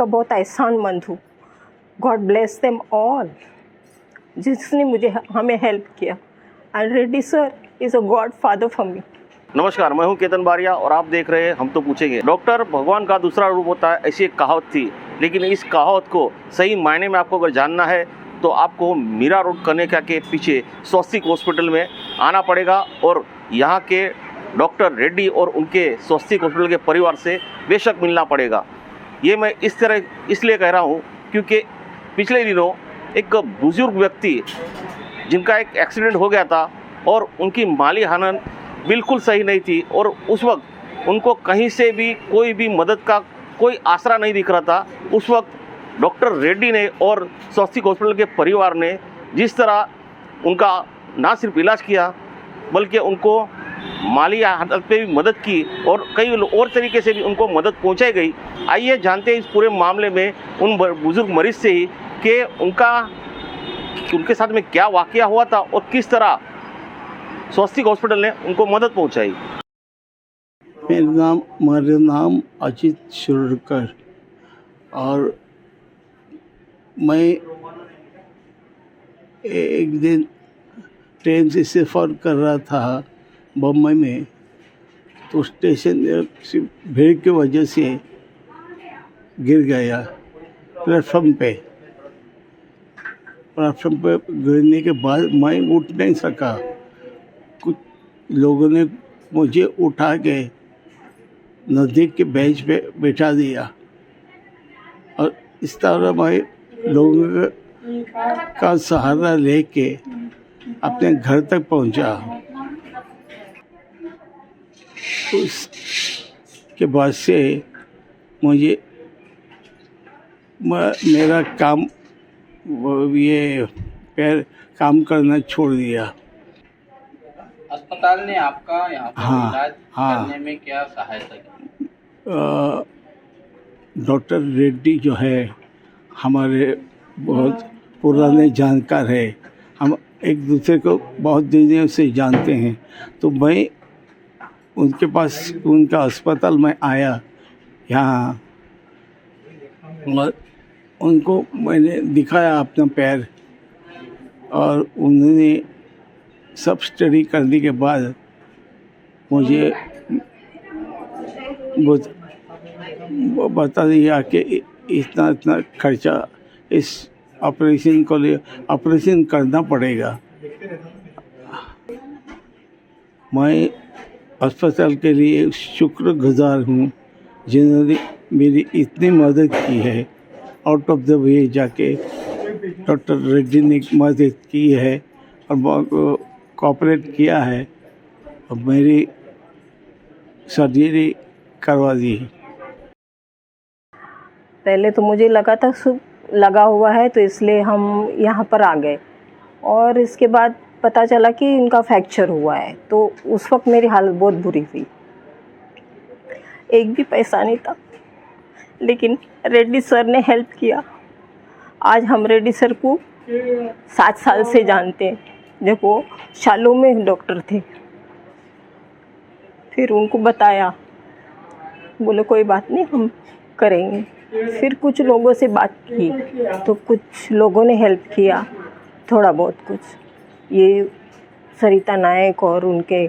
उनका बहुत एहसानमंद हूँ। गॉड ब्लेस देम ऑल, जिसने मुझे हमें हेल्प किया। And Reddy sir is a God father for me. नमस्कार, मैं हूं केतन बारिया और आप देख रहे हैं हम तो पूछेंगे। डॉक्टर भगवान का दूसरा रूप होता है, ऐसी एक कहावत थी, लेकिन इस कहावत को सही मायने में आपको अगर जानना है तो आपको मीरा रोड कनेका के पीछे स्वस्तिक हॉस्पिटल में आना पड़ेगा और यहाँ के डॉक्टर रेड्डी और उनके स्वस्तिक हॉस्पिटल के परिवार से बेशक मिलना पड़ेगा। ये मैं इस तरह इसलिए कह रहा हूँ क्योंकि पिछले दिनों एक बुजुर्ग व्यक्ति जिनका एक एक्सीडेंट हो गया था और उनकी माली हालत बिल्कुल सही नहीं थी और उस वक्त उनको कहीं से भी कोई भी मदद का कोई आसरा नहीं दिख रहा था। उस वक्त डॉक्टर रेड्डी ने और स्वस्तिक हॉस्पिटल के परिवार ने जिस तरह उनका ना सिर्फ इलाज किया बल्कि उनको माली हालत पे भी मदद की और कई और तरीके से भी उनको मदद पहुंचाई गई। आइए जानते हैं इस पूरे मामले में उन बुजुर्ग मरीज से ही कि उनके साथ में क्या वाकया हुआ था और किस तरह स्वस्तिक हॉस्पिटल ने उनको मदद पहुंचाई। मेरा नाम अजित शिरोडकर और मैं एक दिन ट्रेन से सफ़र कर रहा था बम्बई में, तो स्टेशन भीड़ की वजह से गिर गया। प्लेटफॉर्म पे गिरने के बाद मैं उठ नहीं सका। कुछ लोगों ने मुझे उठा के नज़दीक के बेंच पे बैठा दिया और इस तरह मैं लोगों का सहारा लेके अपने घर तक पहुंचा। उसके बाद से मुझे मेरा काम ये पैर काम करना छोड़ दिया। अस्पताल ने आपका यहाँ पर इलाज करने में क्या सहायता की? डॉक्टर रेड्डी जो है हमारे बहुत पुराने जानकार है, हम एक दूसरे को बहुत दिनों से जानते हैं। तो मैं उनके पास उनका अस्पताल में आया यहाँ और उनको मैंने दिखाया अपना पैर और उन्होंने सब स्टडी करने के बाद मुझे बता दिया कि इतना खर्चा इस ऑपरेशन को लिए ऑपरेशन करना पड़ेगा। मैं अस्पताल के लिए शुक्रगुजार हूँ जिन्होंने मेरी इतनी मदद की है। आउट ऑफ द वे जाके डॉक्टर रेड्डी ने मदद की है और कोऑपरेट किया है और मेरी सर्जरी करवा दी। पहले तो मुझे लगा हुआ है तो इसलिए हम यहाँ पर आ गए और इसके बाद पता चला कि इनका फ्रैक्चर हुआ है, तो उस वक्त मेरी हालत बहुत बुरी हुई। एक भी पैसा नहीं था, लेकिन रेड्डी सर ने हेल्प किया। आज हम रेड्डी सर को 7 साल से जानते हैं, जब वो शालू में डॉक्टर थे। फिर उनको बताया, बोले कोई बात नहीं हम करेंगे। फिर कुछ लोगों से बात की तो कुछ लोगों ने हेल्प किया, थोड़ा बहुत कुछ। ये सरिता नायक और उनके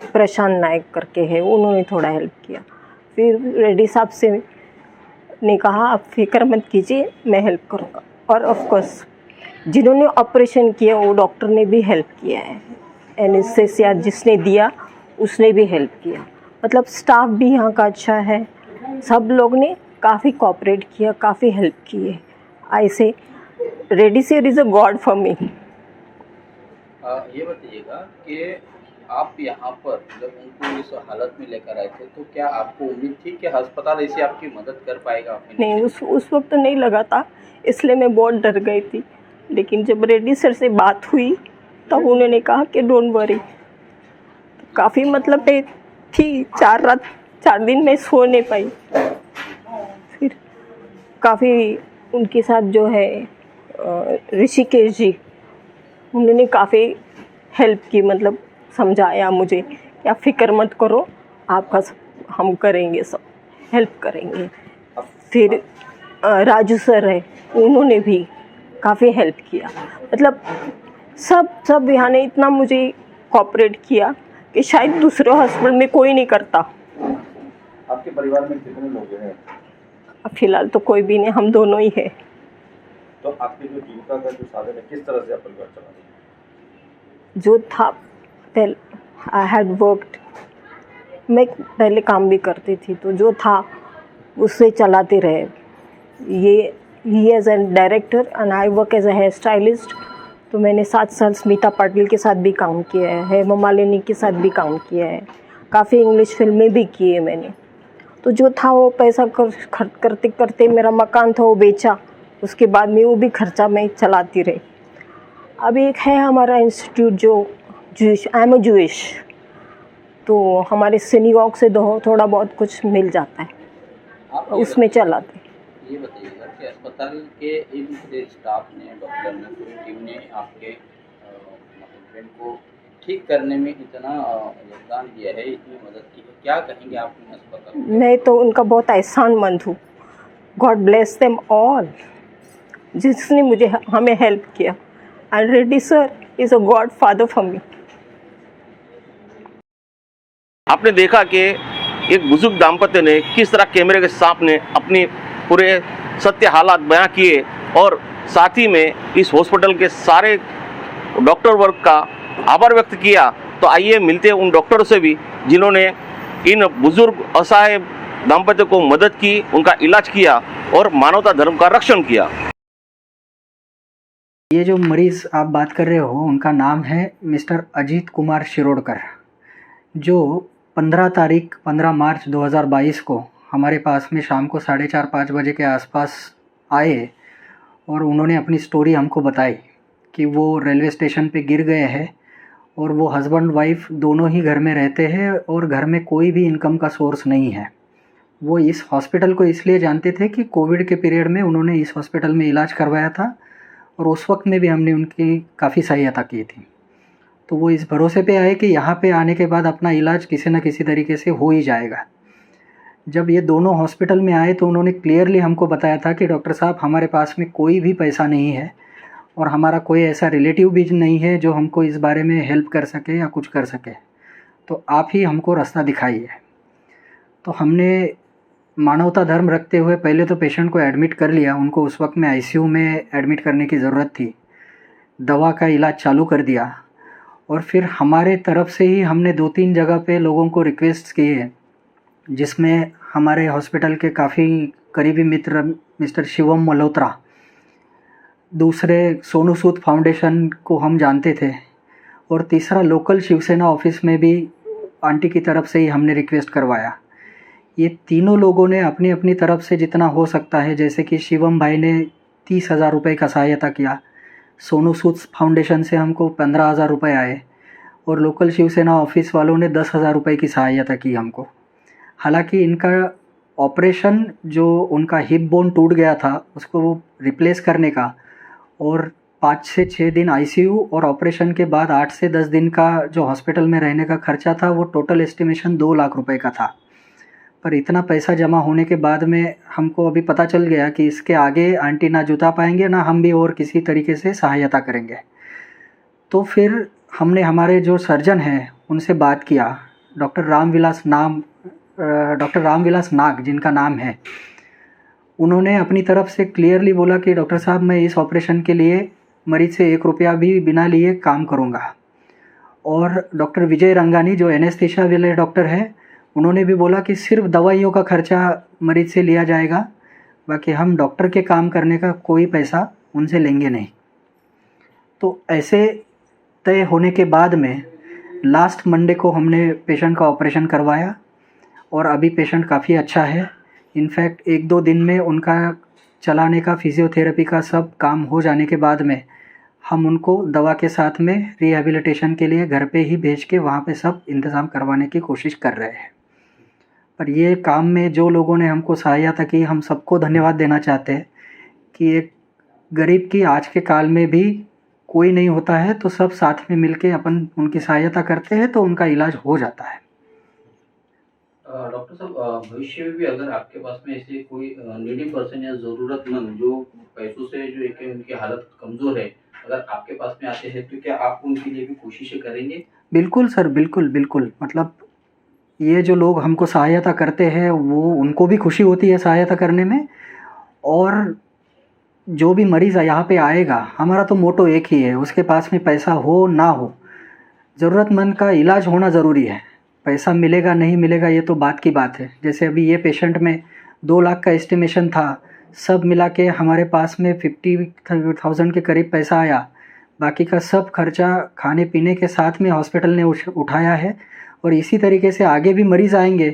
प्रशांत नायक करके है, उन्होंने थोड़ा हेल्प किया। फिर रेड्डी साहब से ने कहा आप फिक्र मत कीजिए, मैं हेल्प करूँगा। और ऑफ कोर्स जिन्होंने ऑपरेशन किया वो डॉक्टर ने भी हेल्प किया है। एनेस्थेसिया जिसने दिया उसने भी हेल्प किया। मतलब स्टाफ भी यहाँ का अच्छा है, सब लोग ने काफ़ी कोऑपरेट किया, काफ़ी हेल्प की है। ऐसे Reddy sir is a God for me. ये बताइएगा कि आप यहाँ पर जब उनको इस हालत में लेकर आए थे तो क्या आपको उम्मीद थी कि अस्पताल ऐसी आपकी मदद कर पाएगा? नहीं, उस वक्त तो नहीं लगा था, इसलिए मैं बहुत डर गई थी। लेकिन जब रेड्डी सर से बात हुई तब उन्होंने कहा कि डोंट वरी। तो काफ़ी मतलब थी, 4 दिन में सो नहीं पाई। फिर काफ़ी उनके साथ जो है ऋषिकेश जी, उन्होंने काफ़ी हेल्प की, मतलब समझाया मुझे कि आप फिक्र मत करो, आपका हम करेंगे, सब हेल्प करेंगे। फिर राजू सर है, उन्होंने भी काफ़ी हेल्प किया। मतलब सब यहाँ ने इतना मुझे कोऑपरेट किया कि शायद दूसरे हॉस्पिटल में कोई नहीं करता। आपके परिवार में कितने लोग हैं? अब फिलहाल तो कोई भी नहीं, हम दोनों ही है। तो आपके जो जीविका का जो साधन है, किस तरह से आप परिवार चला रहे हैं? जो था पहले आई हैड वर्कड, मैं पहले काम भी करती थी, तो जो था उससे चलाते रहे। ये ही as an director and I work as a hair stylist. तो मैंने 7 साल स्मिता पाटिल के साथ भी काम किया है, हेमा मालिनी के साथ भी काम किया है, काफ़ी इंग्लिश फिल्में भी की है मैंने। तो जो था वो पैसा खर्च करते करते मेरा मकान था वो बेचा, उसके बाद में वो भी खर्चा मैं चलाती रही। अब एक है हमारा इंस्टीट्यूट जो Jewish, I am a Jewish, तो हमारे सिनेगॉग से थोड़ा बहुत कुछ मिल जाता है, आप उसमें चलाते। ये बताइएगा कि अस्पताल के इन पूरे स्टाफ ने, डॉक्टर ने, पूरी टीम ने आपके फ्रेंड को ठीक करने में इतना योगदान दिया है, इतनी मदद की है, क्या कहेंगे आप इन अस्पताल? मैं तो उनका बहुत एहसानमंद हूँ। गॉड ब्लेस देम ऑल, जिसने मुझे हमें हेल्प किया। And Reddy sir is a God father for me. आपने देखा कि एक बुजुर्ग दाम्पत्य ने किस तरह कैमरे के सामने अपनी पूरे सत्य हालात बयां किए और साथ ही में इस हॉस्पिटल के सारे डॉक्टर वर्ग का आभार व्यक्त किया। तो आइए मिलते हैं उन डॉक्टरों से भी जिन्होंने इन बुजुर्ग असहाय दाम्पत्य को मदद की, उनका इलाज किया और मानवता धर्म का रक्षण किया। ये जो मरीज़ आप बात कर रहे हो उनका नाम है मिस्टर अजीत कुमार शिरोडकर, जो 15 मार्च 2022 को हमारे पास में शाम को 4:30-5 बजे के आसपास आए और उन्होंने अपनी स्टोरी हमको बताई कि वो रेलवे स्टेशन पे गिर गए हैं और वो हस्बैंड वाइफ दोनों ही घर में रहते हैं और घर में कोई भी इनकम का सोर्स नहीं है। वो इस हॉस्पिटल को इसलिए जानते थे कि कोविड के पीरियड में उन्होंने इस हॉस्पिटल में इलाज करवाया था और उस वक्त में भी हमने उनकी काफ़ी सहायता की थी। तो वो इस भरोसे पे आए कि यहाँ पे आने के बाद अपना इलाज किसी न किसी तरीके से हो ही जाएगा। जब ये दोनों हॉस्पिटल में आए तो उन्होंने क्लियरली हमको बताया था कि डॉक्टर साहब हमारे पास में कोई भी पैसा नहीं है और हमारा कोई ऐसा रिलेटिव भी नहीं है जो हमको इस बारे में हेल्प कर सके या कुछ कर सके, तो आप ही हमको रास्ता दिखाइए। तो हमने मानवता धर्म रखते हुए पहले तो पेशेंट को एडमिट कर लिया। उनको उस वक्त में आईसीयू में एडमिट करने की ज़रूरत थी, दवा का इलाज चालू कर दिया और फिर हमारे तरफ से ही हमने 2-3 जगह पे लोगों को रिक्वेस्ट किए, जिसमें हमारे हॉस्पिटल के काफ़ी करीबी मित्र मिस्टर शिवम मल्होत्रा, दूसरे सोनू सूद फाउंडेशन को हम जानते थे और तीसरा लोकल शिवसेना ऑफिस में भी आंटी की तरफ से ही हमने रिक्वेस्ट करवाया। ये तीनों लोगों ने अपनी अपनी तरफ से जितना हो सकता है, जैसे कि शिवम भाई ने 30,000 रुपये का सहायता किया, सोनू सूद फाउंडेशन से हमको 15,000 रुपये आए और लोकल शिवसेना ऑफिस वालों ने 10,000 रुपये की सहायता की हमको। हालांकि इनका ऑपरेशन जो उनका हिप बोन टूट गया था उसको रिप्लेस करने का और 5 से 6 दिन आईसीयू और ऑपरेशन के बाद 8 से 10 दिन का जो हॉस्पिटल में रहने का खर्चा था वो टोटल एस्टिमेशन 2 लाख रुपए का था। पर इतना पैसा जमा होने के बाद में हमको अभी पता चल गया कि इसके आगे आंटी ना जुटा पाएंगे ना हम भी और किसी तरीके से सहायता करेंगे। तो फिर हमने हमारे जो सर्जन हैं उनसे बात किया, डॉक्टर रामविलास नाग जिनका नाम है, उन्होंने अपनी तरफ से क्लियरली बोला कि डॉक्टर साहब मैं इस ऑपरेशन के लिए मरीज़ से 1 रुपया भी बिना लिए काम करूँगा। और डॉक्टर विजय रंगानी जो एनेस्थीसिया वाले डॉक्टर हैं उन्होंने भी बोला कि सिर्फ दवाइयों का खर्चा मरीज़ से लिया जाएगा, बाकी हम डॉक्टर के काम करने का कोई पैसा उनसे लेंगे नहीं। तो ऐसे तय होने के बाद में लास्ट मंडे को हमने पेशेंट का ऑपरेशन करवाया और अभी पेशेंट काफ़ी अच्छा है। इनफैक्ट 1-2 दिन में उनका चलाने का, फिजियोथेरेपी का सब काम हो जाने के बाद में हम उनको दवा के साथ में रिहैबिलिटेशन के लिए घर पे ही भेज के वहाँ पे सब इंतज़ाम करवाने की कोशिश कर रहे हैं। पर ये काम में जो लोगों ने हमको सहायता की, हम सबको धन्यवाद देना चाहते हैं कि एक गरीब की आज के काल में भी कोई नहीं होता है तो सब साथ में मिलके अपन उनकी सहायता करते हैं तो उनका इलाज हो जाता है। डॉक्टर साहब, भविष्य में भी अगर आपके पास में ऐसे कोई नीडी पर्सन या ज़रूरतमंद जो पैसों से जो एक उनकी हालत कमज़ोर है, अगर आपके पास में आते हैं तो क्या आप उनके लिए भी कोशिशें करेंगे? बिल्कुल सर, बिल्कुल बिल्कुल। मतलब ये जो लोग हमको सहायता करते हैं वो उनको भी खुशी होती है सहायता करने में। और जो भी मरीज़ यहाँ पे आएगा, हमारा तो मोटो एक ही है, उसके पास में पैसा हो ना हो, ज़रूरतमंद का इलाज होना ज़रूरी है। पैसा मिलेगा नहीं मिलेगा ये तो बात की बात है। जैसे अभी ये पेशेंट में 2 लाख का एस्टिमेशन था, सब मिला के हमारे पास में 50,000 के करीब पैसा आया। बाकी का सब खर्चा खाने पीने के साथ में हॉस्पिटल ने उठाया है। और इसी तरीके से आगे भी मरीज़ आएंगे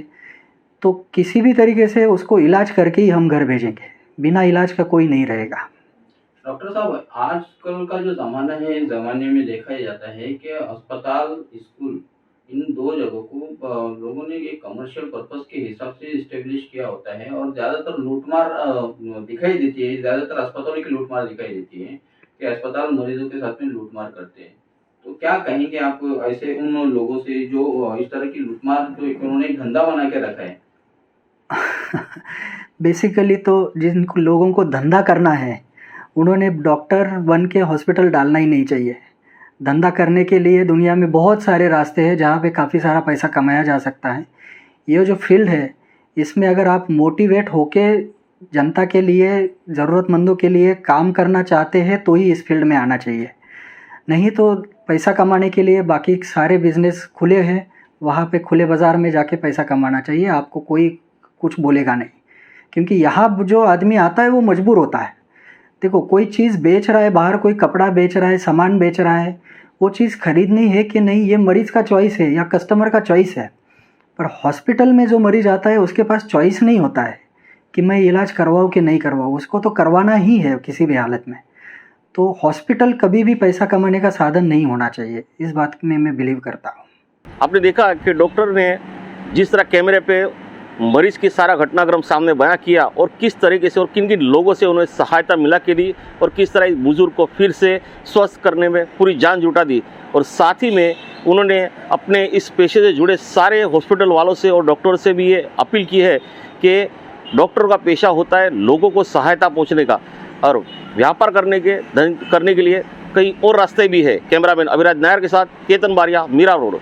तो किसी भी तरीके से उसको इलाज करके ही हम घर भेजेंगे, बिना इलाज का कोई नहीं रहेगा। डॉक्टर साहब, आजकल का जो ज़माना है, इस ज़माने में देखा जाता है कि अस्पताल, स्कूल, इन 2 जगहों को लोगों ने एक कमर्शियल पर्पस के हिसाब से इस्टेब्लिश किया होता है और ज़्यादातर लूटमार दिखाई देती है। ज़्यादातर अस्पतालों की लूटमार दिखाई देती है कि अस्पताल मरीजों के साथ में लूटमार करते हैं। तो क्या कहेंगे आप ऐसे उन लोगों से जो इस तरह की लूटमार जो उन्होंने एक धंधा बना के रखा है? बेसिकली तो जिन लोगों को धंधा करना है उन्होंने डॉक्टर बन के हॉस्पिटल डालना ही नहीं चाहिए। धंधा करने के लिए दुनिया में बहुत सारे रास्ते हैं जहाँ पे काफ़ी सारा पैसा कमाया जा सकता है। ये जो फील्ड है इसमें अगर आप मोटिवेट होके जनता के लिए, ज़रूरतमंदों के लिए काम करना चाहते हैं तो ही इस फील्ड में आना चाहिए। नहीं तो पैसा कमाने के लिए बाकी सारे बिजनेस खुले हैं, वहाँ पे खुले बाज़ार में जाके पैसा कमाना चाहिए। आपको कोई कुछ बोलेगा नहीं, क्योंकि यहाँ जो आदमी आता है वो मजबूर होता है। देखो, कोई चीज़ बेच रहा है बाहर, कोई कपड़ा बेच रहा है, सामान बेच रहा है, वो चीज़ खरीदनी है कि नहीं ये मरीज़ का चॉइस है या कस्टमर का चॉइस है। पर हॉस्पिटल में जो मरीज़ आता है उसके पास चॉइस नहीं होता है कि मैं इलाज करवाऊँ कि नहीं करवाऊँ, उसको तो करवाना ही है किसी भी हालत में। तो हॉस्पिटल कभी भी पैसा कमाने का साधन नहीं होना चाहिए, इस बात में मैं बिलीव करता हूँ। आपने देखा कि डॉक्टर ने जिस तरह कैमरे पे मरीज की सारा घटनाक्रम सामने बयां किया और किस तरीके से और किन किन लोगों से उन्हें सहायता मिला के दी और किस तरह इस बुजुर्ग को फिर से स्वस्थ करने में पूरी जान जुटा दी। और साथ ही में उन्होंने अपने इस पेशे से जुड़े सारे हॉस्पिटल वालों से और डॉक्टर से भी ये अपील की है कि डॉक्टर का पेशा होता है लोगों को सहायता पहुँचने का, और व्यापार करने के लिए कई और रास्ते भी है। कैमरामैन अभिराज नायर के साथ केतन बारिया, मीरा रोड।